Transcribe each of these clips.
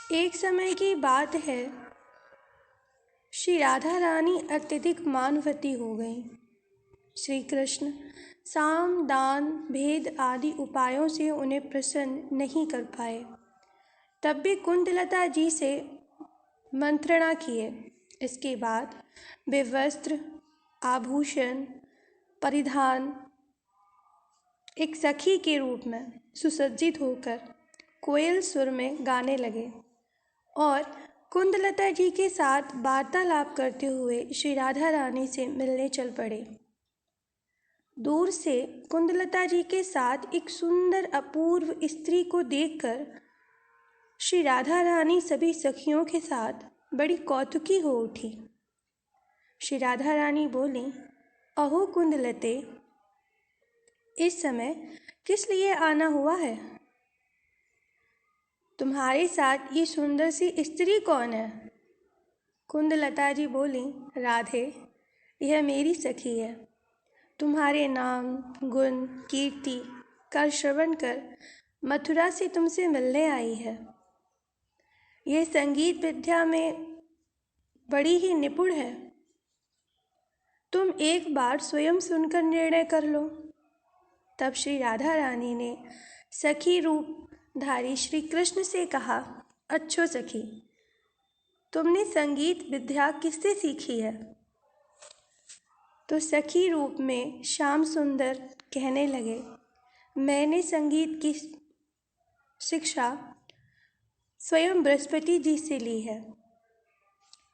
एक समय की बात है, श्री राधा रानी अत्यधिक मानवती हो गईं। श्री कृष्ण साम दान भेद आदि उपायों से उन्हें प्रसन्न नहीं कर पाए। तब भी कुंदलता जी से मंत्रणा किए। इसके बाद वे वस्त्र आभूषण परिधान एक सखी के रूप में सुसज्जित होकर कोयल सुर में गाने लगे और कुंदलता जी के साथ वार्तालाप करते हुए श्री राधा रानी से मिलने चल पड़े। दूर से कुंदलता जी के साथ एक सुंदर अपूर्व स्त्री को देखकर श्री राधा रानी सभी सखियों के साथ बड़ी कौतुकी हो उठी। श्री राधा रानी बोली, अहो कुंदलते, इस समय किस लिए आना हुआ है? तुम्हारे साथ ये सुंदर सी स्त्री कौन है? कुंदलता जी बोली, राधे, यह मेरी सखी है। तुम्हारे नाम गुण कीर्ति का श्रवण कर मथुरा से तुमसे मिलने आई है। यह संगीत विद्या में बड़ी ही निपुण है। तुम एक बार स्वयं सुनकर निर्णय कर लो। तब श्री राधा रानी ने सखी रूपधारी श्री कृष्ण से कहा, अच्छो सखी, तुमने संगीत विद्या किससे सीखी है? तो सखी रूप में श्याम सुंदर कहने लगे, मैंने संगीत की शिक्षा स्वयं बृहस्पति जी से ली है।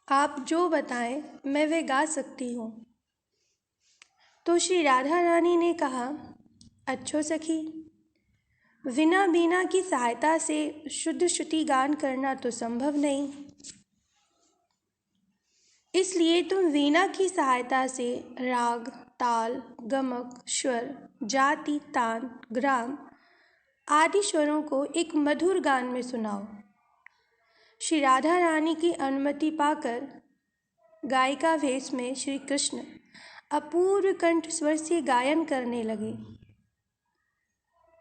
आप जो बताएं मैं वे गा सकती हूँ। तो श्री राधा रानी ने कहा, अच्छो सखी, बिना बीना की सहायता से शुद्ध श्रुति गान करना तो संभव नहीं। इसलिए तुम वीणा की सहायता से राग ताल गमक स्वर जाति तान ग्राम आदि स्वरों को एक मधुर गान में सुनाओ। श्री राधा रानी की अनुमति पाकर गायिका वेश में श्री कृष्ण अपूर्व कंठ स्वर से गायन करने लगे।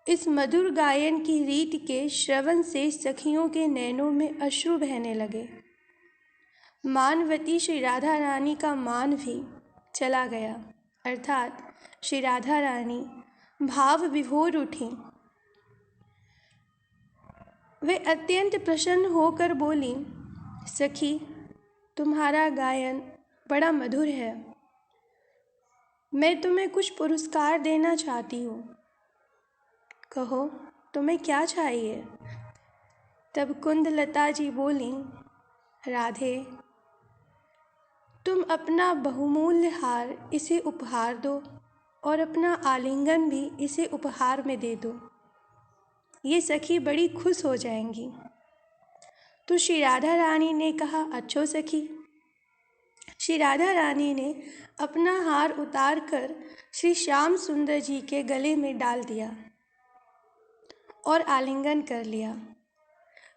इस मधुर गायन की रीति के श्रवण से सखियों के नैनों में अश्रु बहने लगे। मानवती श्री राधा रानी का मान भी चला गया, अर्थात श्री राधा रानी भाव विभोर उठी। वे अत्यंत प्रसन्न होकर बोली, सखी, तुम्हारा गायन बड़ा मधुर है। मैं तुम्हें कुछ पुरस्कार देना चाहती हूँ। कहो, तुम्हें क्या चाहिए? तब कुंदलता जी बोली, राधे, तुम अपना बहुमूल्य हार इसे उपहार दो और अपना आलिंगन भी इसे उपहार में दे दो। ये सखी बड़ी खुश हो जाएंगी। तो श्री राधा रानी ने कहा, अच्छो सखी। श्री राधा रानी ने अपना हार उतार कर श्री श्याम सुंदर जी के गले में डाल दिया और आलिंगन कर लिया।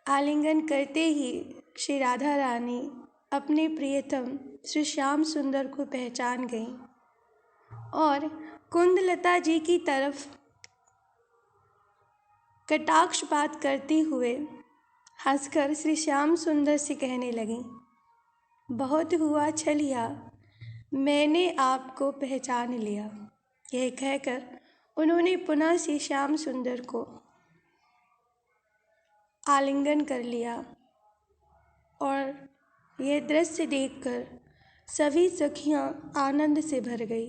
आलिंगन करते ही श्री राधा रानी अपने प्रियतम श्री श्याम सुंदर को पहचान गई और कुंदलता जी की तरफ कटाक्षपात करते हुए हंसकर श्री श्याम सुंदर से कहने लगी, बहुत हुआ छलिया, मैंने आपको पहचान लिया। यह कहकर उन्होंने पुनः श्री श्याम सुंदर को आलिंगन कर लिया और यह दृश्य देखकर सभी सखियां आनंद से भर गई।